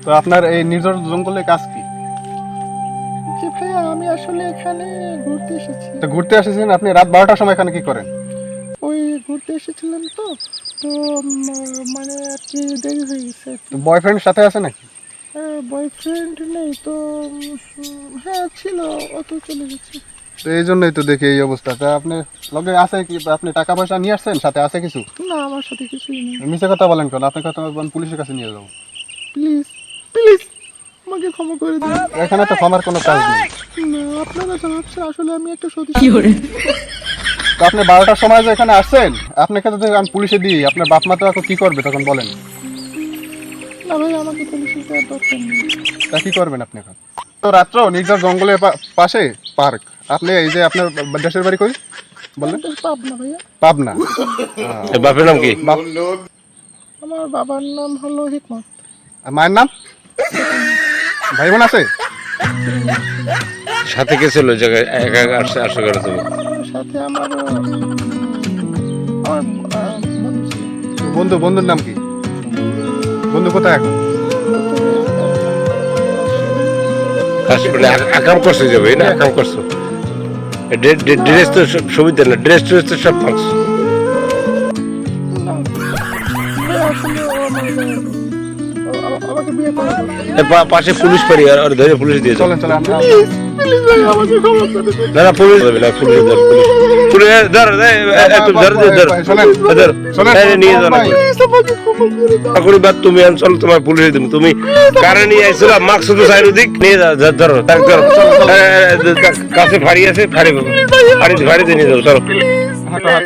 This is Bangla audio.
তো আপনার এই নির্জন জঙ্গলে কাজ কি? জি ভাইয়া, আমি আসলে এখানে ঘুরতে এসেছি। তো ঘুরতে এসেছেন আপনি, রাত 12টার সময় এখানে কি করেন? ওই ঘুরতে এসেছিলাম তো, তো মানে আর কি দেরি হয়ে গেছে আর কি। তো বয়ফ্রেন্ড সাথে আছে নাকি? বয়ফ্রেন্ড নেই তো, হ্যাঁ ছিল, অত চলে গেছে। তো এই জন্যই তো দেখি এই অবস্থা। তা আপনি লগে আছে কি, আপনি টাকা পয়সা নিয়ে আসছেন, সাথে আছে কিছু? না, আমার সাথে কিছুই নেই। মিছে কথা বলেন কেন? আপনাকে তো আমি পুলিশের কাছে নিয়ে যাবো। প্লিজ প্লিজ আমাকে ক্ষমা করে দিন। এখানে তো ক্ষমার কোনো কাজ নেই। না, আপনারা জানাচ্ছেন আসলে আমি একটা সত্যি। তো আপনি 12টার সময় যে এখানে আসছেন, আপনাকে তো আমি পুলিশে দিই, আপনার বাপ মা তো এখন কি করবে তখন বলেন? না ভাই, আমাকে পুলিশের দেওয়ার দরকার নেই। তা কি করবেন আপনি এখন? তো রাত্র নির্জন জঙ্গলের পাশে পার্ক। আপনি এই যে আপনার দেশের বাড়ি কই বললেন? পাবনা ভাইয়া। পাবনা। বাপের নাম কি? আমার বাবার নাম হলো হিকমত। আর মায়ের নাম? ভাই বোন আছে? সাথে কে ছিল ওই জায়গায় একা একা আসছে আসা করে তুমি? সাথে আমার বন্ধু ছিল। বন্ধুর নাম কি? বন্ধু কোথায় এখন? হাসপাতালে আকাম করছে যাবে না? আকাম করছো? ড্রেস তো সুবিধা না, ড্রেস ট্রেস তো সব পাচ্ছ। না, ভাই আসলে আমাকে বিয়ে করা পাশে পুলিশ পারি আর ধরে পুলিশ দিয়ে দাও। চলেন চলেন আমরা। প্লিজ ভাই, আমাকে ক্ষমা করে দিন। না না, পুলিশ দেবে না, পুলিশ ধর, পুলিশ ধর একটু ধর ধর শোনেন, ধর শোনেন, নিয়ে যাও না। প্লিজ আমাকে ক্ষমা করে দিন। চাকরি বাদ তুমি অঞ্চল তোমার পুলিশে দিবে। তুমি কারে নিয়ে আইছিল মাস্ক তো সাইড দিক নিয়ে যাও, ধরো তাক ধরো। কাছে ফাড়ি আছে, ফাড়ি ফাড়ি দিয়ে নিয়ে যাও, চলো। হাঁটো, হাঁটো।